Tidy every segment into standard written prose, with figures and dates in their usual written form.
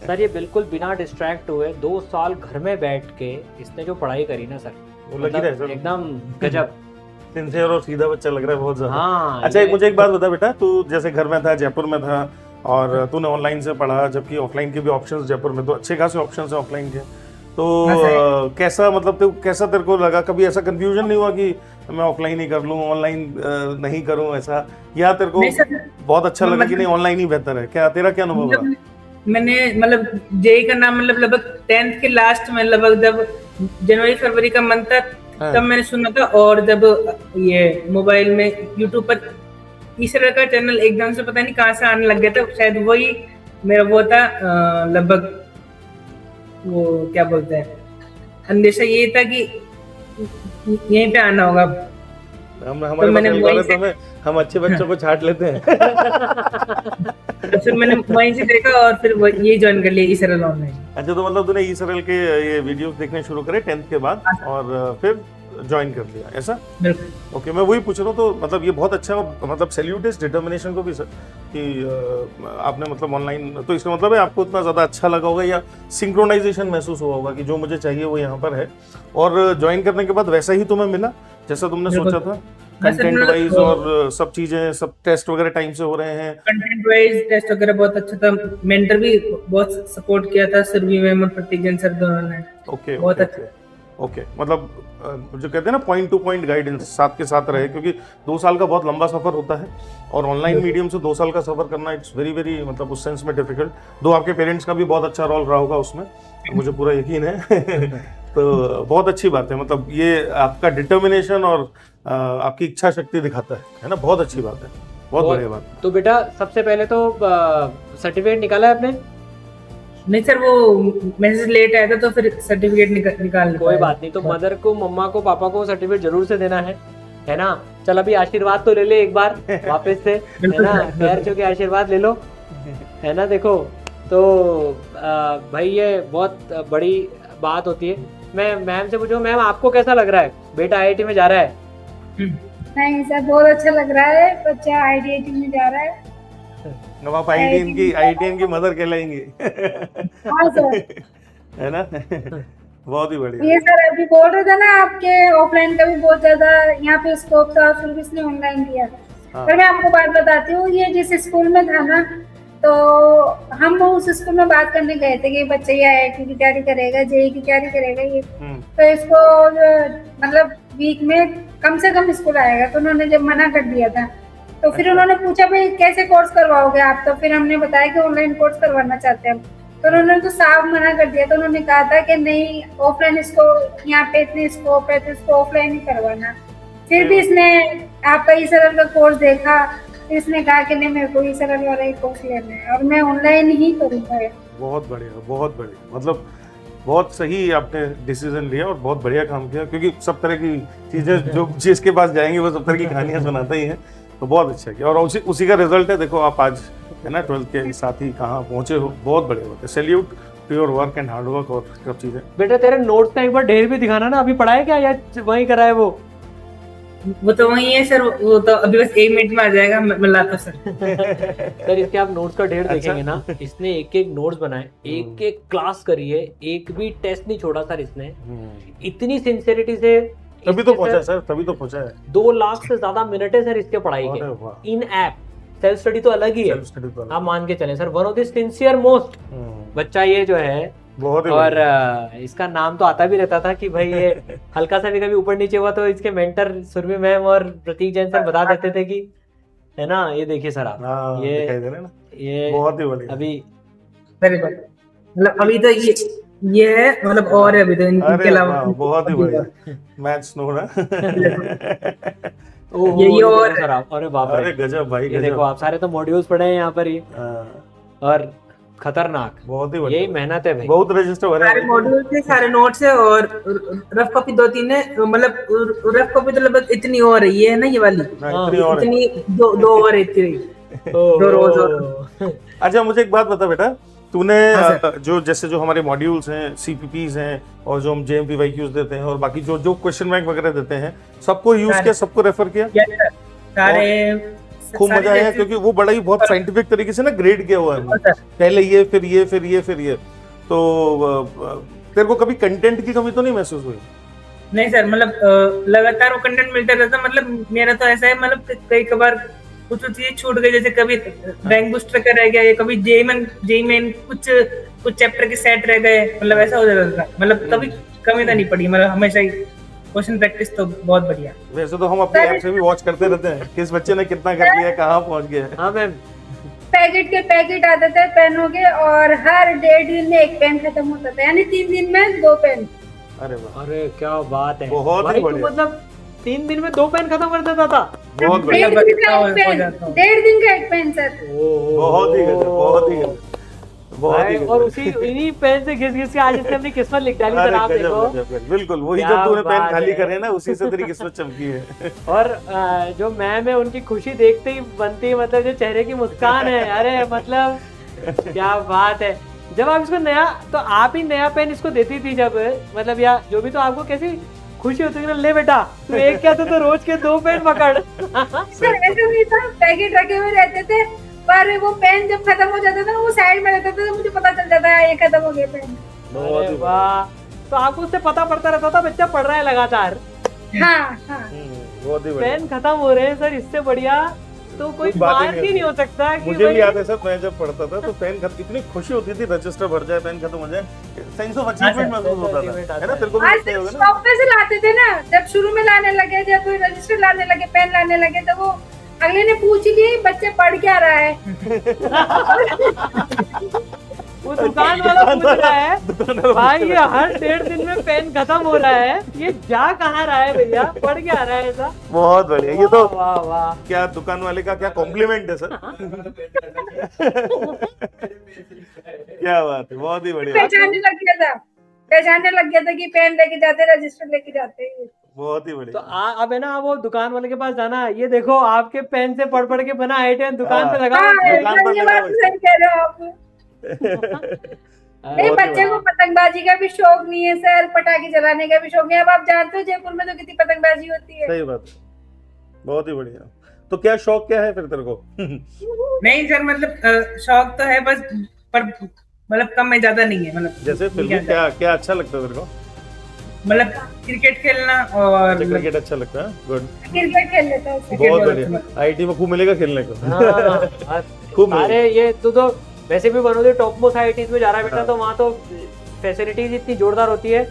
Sir ये बिल्कुल बिना डिस्ट्रैक्ट हुए 2 साल घर में बैठ के इसने जो पढ़ाई करी ना सर, वो लगी रहे मतलब सर। एकदम गजब। सिंसियर और सीधा बच्चा लग रहा है बहुत ज्यादा। हाँ अच्छा, ये मुझे एक बात बता बेटा, तू जैसे घर में था, जयपुर में था, और तूने ऑनलाइन से पढ़ा, जबकि ऑफलाइन के भी ऑप्शंस जयपुर में तो अच्छे खासे ऑप्शंस हैं ऑफलाइन के। तो हाँ सर। कैसा, मतलब तो कैसा तेरे को लगा? कभी ऐसा कंफ्यूजन नहीं हुआ कि मैं ऑफलाइन ही कर लूँ, ऑनलाइन नहीं करूँ ऐसा? या तेरे को नहीं सर, बहुत अच्छा लगा कि नहीं मतलब ऑनलाइन ही बेहतर है? क्या तेरा क्या अनुभव रहा? मैंने मतलब जेई का नाम मतलब लगभग 10th के लास्ट में, लगभग जब जनवरी फरवरी का मंथ था, हाँ। तब मैंने सुना था। और जब ये मोबाइल में यूट्यूब पर तीसरा का चैनल एकदम से पता नहीं कहाँ से आने लग गया था, शायद वही मेरा वो था। लगभग वो क्या बोलते हैं, अंदेशा ये था कि यहीं पे आना होगा। हम हमारे मैंने पास वहीं algorithm से है, हम अच्छे बच्चों को छांट लेते हैं। तो फिर मैंने वहीं से देखा और फिर ये ज्वाइन कर लिया इसरल ऑनलाइन। अच्छा, तो मतलब तूने ई सरल के ये वीडियोस देखने शुरू करे 10th के बाद, और फिर ज्वाइन कर लिया ऐसा? बिल्कुल। ओके, मैं वही पूछ रहा हूँ। तो मतलब ये बहुत अच्छा, और मतलब सैल्यूट इस डिटर्मिनेशन को भी सर, कि आपने मतलब ऑनलाइन, तो इसका मतलब है आपको इतना ज़्यादा अच्छा लगा होगा, या सिंक्रोनाइजेशन महसूस हुआ होगा कि जो मुझे चाहिए वो यहाँ पर है, और ज्वाइन करने के बाद वैसा ही तुम्हें मिला जैसा तुमने सोचा था? कंटेंट वाइज और सब चीज़ें, सब टेस्ट वगैरह टाइम से हो रहे हैं? कंटेंट वाइज टेस्ट वगैरह बहुत अच्छा था। मेंटर भी बहुत सपोर्ट किया था, सुरभि मैम और प्रतीक जैन सर दोनों ने। ओके बहुत ओके अच्छा। ओके, मतलब जो कहते हैं ना पॉइंट टू पॉइंट गाइडेंस साथ के साथ रहे, क्योंकि 2 साल का बहुत लंबा सफर होता है, और ऑनलाइन मीडियम से 2 साल का सफर करना इट्स वेरी वेरी, मतलब उस सेंस में डिफिकल्ट। दो आपके पेरेंट्स का भी बहुत अच्छा रोल रहा होगा उसमें, मुझे पूरा यकीन है। तो बहुत अच्छी बात है, मतलब ये आपका डिटर्मिनेशन और आपकी इच्छा शक्ति दिखाता है ना? बहुत अच्छी बात है, बहुत बढ़िया बात है। तो बेटा सबसे पहले तो सर्टिफिकेट निकाला है आपने? नहीं सर, वो मैसेज लेट आया था तो फिर सर्टिफिकेट निकाल नहीं कोई पाया। बात नहीं, तो मदर को, मम्मा को, पापा को सर्टिफिकेट जरूर से देना है ना? चल अभी आशीर्वाद तो ले ले एक बार वापस से, है ना? पैर छू के आशीर्वाद ले लो, है ना? देखो तो भाई ये बहुत बड़ी बात होती है। मैं मैम से पूछूं, मैम आपको कैसा लग रहा है, बेटा आईआईटी में जा रहा है? नहीं सर, बहुत अच्छा लग रहा है, बच्चा आईआईटी में जा रहा है। अब आप आईआईटीएन की मदर कहलाएंगी। हाँ सर। है ना? बहुत ही बढ़िया। ये सर अभी बोल रहे थे ना आपके ऑफलाइन का भी बहुत ज्यादा यहाँ पे स्कोप था, फिर इसने ऑनलाइन किया। हाँ। पर मैं आपको बात बताती हूँ, ये जिस स्कूल में था ना, तो हम उस स्कूल में बात करने गए थे कि बच्चा ये आईआईटी की तैयारी करेगा, जेईई की तैयारी करेगा, ये तो इसको मतलब वीक में कम से कम स्कूल आएगा। तो उन्होंने जब मना कर दिया था, तो फिर उन्होंने पूछा भाई कैसे कोर्स करवाओगे आप? तो फिर हमने बताया कि ऑनलाइन कोर्स करवाना चाहते हैं हम। तो उन्होंने तो साफ मना कर दिया। तो उन्होंने कहा था कि नहीं, ऑफलाइन इसको यहाँ पे इतनी स्कोप है तो इसको ऑफलाइन ही करवाना। फिर भी इसने आपका ई सरल का कोर्स देखा, इसने कहा कि नहीं, मेरे को ई सरल वाला ही कोर्स लेना है और मैं ऑनलाइन ही करूँगा। बहुत बढ़िया, बहुत बढ़िया, मतलब बहुत सही आपने डिसीजन लिया और बहुत बढ़िया काम किया, क्योंकि सब तरह की चीजें जो जिसके पास जाएंगे वो सब तरह की कहानियां सुनाता ही है। तो बहुत अच्छा किया, और उसी का रिजल्ट है। देखो आप आज, है ना, 12th के साथ ही कहाँ पहुंचे हो, बहुत बढ़िया बात है। Salute to your work and hard work और सब चीजें। बेटा तेरे नोट्स का एक बार ढेर भी दिखाना ना, अभी पढ़ा है क्या या वहीं करा है वो? वो तो वही है सर, वो तो अभी बस 1 मिनट में आ जाएगा, मैं लाता हूं सर। सर इसके आप नोट्स का ढेर अच्छा। देखेंगे ना, इसने एक एक नोट्स बनाए, एक एक क्लास करी है, एक भी टेस्ट नहीं छोड़ा सर इसने। इतनी सिंसियरिटी से तभी तो पहुंचा सर, तभी तो पहुंचा है। 2 लाख से ज्यादा मिनट है सर इसके पढ़ाई अरे के। वाह। इन ऐप सेल्फ स्टडी तो अलग ही है, सेल्फ स्टडी तो अलग। आप मान के चलें sir, one of the sincere most बच्चा ये जो है। बहुत ही और बढ़िया। इसका नाम तो आता भी रहता था कि भाई ये हल्का सा भी कभी ऊपर नीचे हुआ तो इसके मेंटर सुरभि मैम और प्रतीक जैन सर बता देते थे कि, है ना? ये देखिए सर आप, हाँ, ये दिखाई दे रहे हैं ना, ये बहुत ही बढ़िया। अभी वेरी गुड। मतलब अभी तो ये है, मतलब और है अभी तो इनके अरे अलावा वाह, बहुत ही बढ़िया। मैथ्स नो ना। ओह ये ये और देखो सर आप, अरे बाप अरे रे, गजब भाई, ये देखो गजब। आप सारे तो मॉड्यूल्स पढ़े हैं यहाँ पर ही, हाँ, और खतरनाक, बहुत ही यही बढ़िया। मेहनत है भाई। बहुत रजिस्टर भरे सारे हैं। मॉड्यूल थे, सारे नोट्स है, और रफ कॉपी 2-3 है। मतलब रफ कॉपी तो लगभग इतनी और है, ये है ना ये वाली, हाँ, इतनी और है। इतनी दो और है इतनी, दो रोज और। अच्छा, मुझे एक बात बता बेटा, तूने हाँ जो जैसे जो हमारे मॉड्यूल्स हैं, सीपीपीज हैं, और जो हम जेएमपी वाईक्यूज देते हैं, और बाकी जो जो क्वेश्चन बैंक वगैरह देते हैं, सबको यूज किया, सबको रेफर किया? सारे खूब सारी मजा आया रेसिपी- क्योंकि वो बड़ा ही बहुत साइंटिफिक तरीके से ना ग्रेड किया हुआ है हाँ सर। पहले ये फिर ये फिर ये फिर ये। तो तेरे को कभी कंटेंट की कमी तो नहीं महसूस हुई? नहीं सर, मतलब लगातार वो कंटेंट मिलता रहता, मतलब मेरा तो ऐसा है, मतलब कई कबार कुछ चीजें छूट गई, जैसे कभी रैंक बूस्टर का रह गया, या कभी जेई मेन कुछ चैप्टर के सेट रह गए, मतलब ऐसा हो जाता था। मतलब कभी कमी तो नहीं पड़ी, मतलब हमेशा ही क्वेश्चन प्रैक्टिस तो बहुत बढ़िया। वैसे तो हम अपने ऐप से भी वॉच करते रहते हैं किस बच्चे ने कितना कर लिया, कहाँ पहुंच गया है। हाँ मैम। पैकेट के पैकेट आते थे पेनों के, और हर 1.5 दिन में एक पेन खत्म होता था, यानी 3 दिन में 2 पेन। अरे वाह, अरे क्या बात है बहुत ही भाई, तो बढ़िया। मतलब 3 दिन में 2 पेन खत्म कर देता था। बहुत बढ़िया, 1.5 दिन का हो एक पेन, जाता हूँ। 1.5 दिन का एक पेन सर। बहुत ही गजब, बहुत ही गजब, बहुत ही भाई, और गजब। उसी इन्हीं पेन से घिस घिस के आज इसने अपनी किस्मत लिख डाली अरे सर, आप गजब, देखो। गजब, बिल्कुल वही क्या जब तूने पेन बात खाली है। करे ना उसी से तेरी किस्मत चमकी है। और जो मैम है उनकी खुशी देखते ही बनती, मतलब जो चेहरे की मुस्कान है, अरे मतलब क्या बात है। जब आप इसको नया, तो आप ही नया पेन इसको देती थी जब, मतलब या जो भी, तो आपको कैसी खुशी होती थी ना, ले बेटा तू एक क्या, तो रोज के 2 पेन पकड़। सर ऐसे नहीं था, पैकेट रखे हुए रहते थे, पर वो पेन जब खत्म हो जाता था वो साइड में रहता था, तो मुझे पता चल जाता है ये खत्म हो गया पेन। बहुत अरे ही वाह, तो आपको उससे पता पड़ता रहता था बच्चा पढ़ रहा है लगातार, हाँ हाँ। बहुत ही बढ़िया। पेन खत्म हो रहे हैं सर, इससे बढ़िया तो कोई बात ही मार्क नहीं ही नहीं हो सकता कि मुझे भी भाई- याद है सर, मैं जब पढ़ता था तो पेन खत्म, इतनी खुशी होती थी, रजिस्टर भर जाए, पेन खत्म हो जाए, सेंस ऑफ अचीवमेंट महसूस होता था, है ना? तेरे को भी आज लगता ही होगा ना? शॉप पे से लाते थे ना, जब शुरू में लाने लगे, जब कोई रजिस्टर लाने लगे, पेन लाने लगे, तो वो अगले ने पूछ ही बच्चे पढ़ क्या रहा है। वो दुकान वाला पूछ रहा है भाई ये हर 1.5 दिन में पेन खत्म हो रहा है, ये जा कहाँ रहा है भैया, पढ़ क्या रहा है ऐसा। बहुत बढ़िया, ये तो वाह वाह, क्या दुकान वाले का क्या कॉम्प्लीमेंट है सर। क्या बात है, बहुत ही बढ़िया, पहचानने लग गया था, पहचानने लग गया था कि पेन लेके जाते, रजिस्टर लेके जाते। बहुत ही तो बढ़िया। अब है ना, वो दुकान वाले के पास जाना, ये देखो आपके पेन से पढ़ पढ़ के बना आइटम दुकान पे लगा। हाँ, दुकान पर ये लगा बात हुआ तो सही कह रहे हो आप। नहीं, बहुत ही बच्चे को पतंगबाजी का भी शौक नहीं है सर, पटाखे जलाने का भी शौक नहीं है। अब आप जानते हो जयपुर में तो कितनी पतंगबाजी होती है। सही बात है, बहुत ही बढ़िया। तो क्या शौक क्या है फिर तेरे को? नहीं सर, मतलब शौक तो है बस, पर मतलब कम में ज्यादा नहीं है, मतलब जैसे फिर भी क्या क्या अच्छा लगता है तेरे को? मतलब क्रिकेट खेलना, और क्रिकेट अच्छा लगता है, गुड, क्रिकेट खेल लेता है सर। बहुत बहुत बढ़िया। आईटी में खूब मिलेगा खेलने को। हाँ, खूब मिलेगा। अरे ये तो वैसे भी बनोदे टॉप मोस्ट आईआईटीज में जा रहा है बेटा, तो वहाँ तो फैसिलिटीज इतनी जोरदार होती है,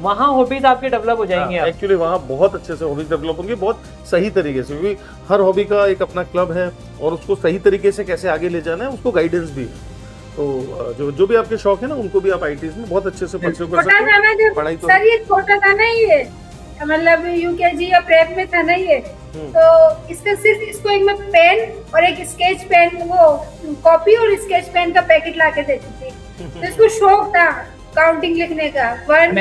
वहाँ हॉबीज आपकी डेवलप हो जाएंगी। आप एक्चुअली वहाँ बहुत अच्छे से हॉबीज डेवलप होंगी, बहुत सही तरीके से, क्योंकि हर हॉबी का एक अपना क्लब है और उसको सही तरीके से कैसे आगे ले जाना है उसको गाइडेंस भी है। तो जो भी आपके शौक है ना उनको भी आप आईटीज में बहुत अच्छे से परस्यू कर छोटा सकते था ना हो। जब पढ़ाई तो सर, ये छोटा था ना, ये मतलब यूकेजी या प्रेप में था ना ये, तो इसका सिर्फ इसको एक मैं पेन और एक स्केच पेन, वो कॉपी और स्केच पेन का पैकेट ला के देती थी। तो इसको शौक था काउंटिंग लिखने का, वन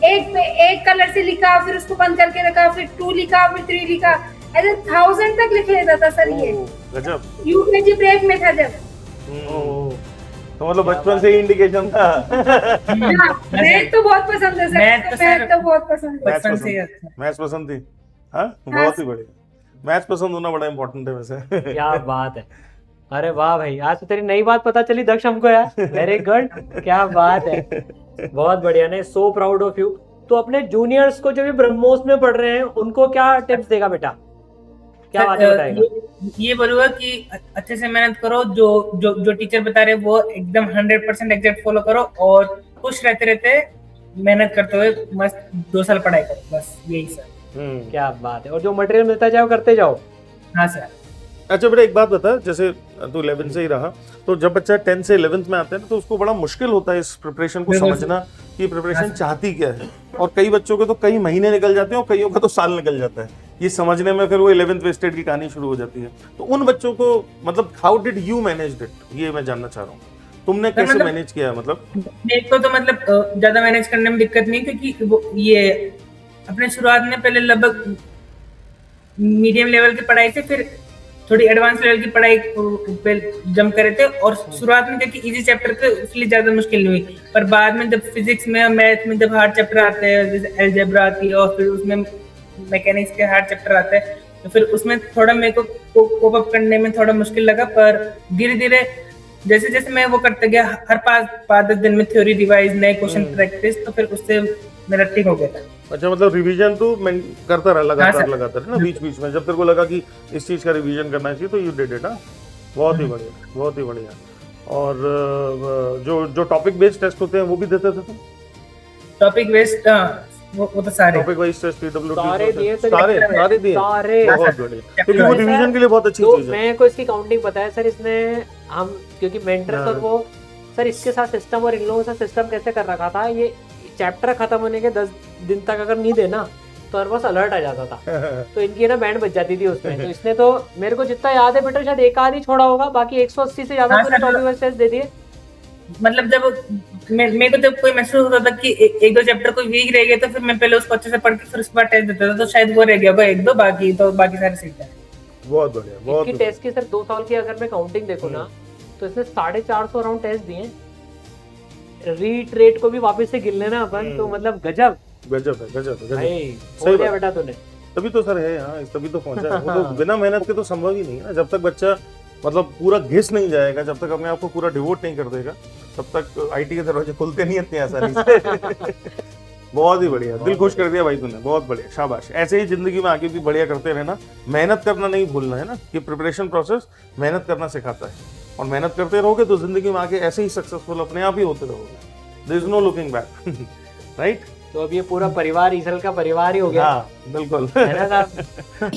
एक कलर से लिखा, फिर उसको बंद करके रखा, फिर 2 लिखा, फिर 3 लिखा, ऐसे 1000 तक लिख लेता था सर ये। गजब। यूकेजी प्रेप में था जब। तो मतलब बचपन से ही इंडिकेशन था। मैथ तो बहुत पसंद है सर, मैथ तो बहुत पसंद है। बचपन से ही अच्छा। मैथ्स पसंद थी? हाँ, बहुत ही बढ़िया। मैथ्स पसंद होना बड़ा इंपॉर्टेंट है वैसे। क्या बात है, अरे वाह भाई, आज तो तेरी नई बात पता चली दक्ष हमको यार, वेरी गुड, क्या बात है, बहुत बढ़िया। ने सो प्राउड ऑफ यू। तो अपने जूनियर्स को जो भी ब्रह्मोस में पढ़ रहे हैं उनको क्या टिप्स देगा बेटा, क्या बातें बताएगा? ये बोलूंगा कि अच्छे से मेहनत करो, जो टीचर बता रहे हैं वो एकदम 100% एग्जैक्ट फॉलो करो, और खुश रहते रहते मेहनत करते हुए मस्त 2 साल पढ़ाई करो, बस यही सर। क्या बात है, और जो मटेरियल मिलता जाओ करते जाओ। हाँ सर। अच्छा बेटा, एक बात बता, जैसे तू 11 से ही रहा, तो जब बच्चा 10 से 11th में आता है ना, तो उसको बड़ा मुश्किल होता है इस प्रिपरेशन को समझना कि प्रिपरेशन चाहती क्या है। और कई बच्चों के तो कई महीने निकल जाते हैं और कईयों का तो साल निकल जाता है ये समझने में, फिर वो 11th वेस्टेड की कहानी शुरू हो जाती है। तो उन बच्चों को मतलब how did you manage it, ये मैं जानना चाह रहा हूँ, तुमने कैसे मतलब- मैनेज किया? मतलब मेरे को तो मतलब ज्यादा मैनेज करने में दिक्कत नहीं, क्योंकि वो ये अपने शुरुआत में पहले लगभग मीडियम लेवल की पढ़ाई से फिर थोड़ी एडवांस लेवल की पढ़ाई पे जंप करे थे, और शुरुआत में क्योंकि इजी चैप्टर थे इसलिए ज्यादा मुश्किल नहीं हुई, पर बाद में जब फिजिक्स में और मैथ में जब हार्ड चैप्टर आते हैं, जैसे अलजेब्रा आती है और फिर उसमें मैकेनिक्स के हार्ड चैप्टर आते हैं, तो फिर उसमें थोड़ा मेरे को कोप अप करने में थोड़ा मुश्किल लगा, पर धीरे धीरे जैसे जैसे मैं वो करते गया, हर 5-10 दिन में थ्योरी रिवाइज, नए क्वेश्चन प्रैक्टिस, तो फिर उससे मेरा ठीक हो गया था। अच्छा, मतलब रिवीजन तो मैं करता रहा, लगातार हाँ, सर। लगातार है ना, बीच बीच में जब तेरे को लगा कि इस चीज का रिवीजन करना चाहिए तो यू डिड इट। बहुत ही बढ़िया, बहुत ही बढ़िया। और जो टॉपिक बेस्ड टेस्ट होते हैं वो भी देते थे तुम? टॉपिक बेस्ड वो तो सारे टॉपिक वाइज टेस्ट, पीडब्ल्यूडी सारे दिए सर, सारे दिए, सारे। बहुत बढ़िया, क्योंकि वो रिवीजन के लिए बहुत अच्छी तो चीज है। मैं को इसकी काउंटिंग पता है सर, इसने हम क्योंकि मेंटर्स और वो सर इसके साथ सिस्टम और इन लोगों का सिस्टम कैसे कर रखा था, ये चैप्टर खत्म होने के 10 दिन तक अगर नहीं देना तो हर बस अलर्ट आ जाता था, तो इनकी ना बैंड बज जाती थी उसमें। तो इसने तो मेरे को जितना याद है बेटा शायद एक आध ही छोड़ा होगा, बाकी 180 से ज्यादा हाँ, पूरे सर। टॉपिक वाइज टेस्ट दे दिए। मतलब जब मेरे को जब कोई महसूस होता था कि एक दो चैप्टर कोई वीक रह गया, तो फिर मैं पहले उसको अच्छे से पढ़ के फिर उसके बाद टेस्ट देता था, तो शायद वो रह गया होगा एक दो, बाकी सारे सीख गए। बहुत बढ़िया, बहुत इसकी टेस्ट की सर 2 साल की अगर मैं काउंटिंग देखूं ना, तो इसने 450 अराउंड टेस्ट दिए। रीट रेट को भी वापस से गिन लेना अपन, तो मतलब गजब गजब है, गजब है, गजब। भाई सही हो गया बात। बेटा तूने। तभी तो सर है यहाँ, तभी तो पहुंचा है। वो तो बिना मेहनत के तो संभव ही नहीं है ना। जब तक बच्चा मतलब पूरा घिस नहीं जाएगा, जब तक अपने आप को पूरा डिवोट नहीं कर देगा, तब तक आईटी के दरवाजे खुलते नहीं इतनी आसानी से। बहुत ही बढ़िया, दिल खुश कर दिया भाई तूने, बहुत बढ़िया, शाबाश। ऐसे ही जिंदगी में आगे भी बढ़िया करते रहना, मेहनत करना नहीं भूलना है ना। ये प्रिपरेशन प्रोसेस मेहनत करना सिखाता है, और मेहनत करते रहोगे तो जिंदगी में आगे ऐसे ही सक्सेसफुल अपने आप ही होते रहोगे। There is no looking back, right. तो अब ये पूरा परिवार ईसल का परिवार ही हो गया, हाँ बिल्कुल। है ना साहब।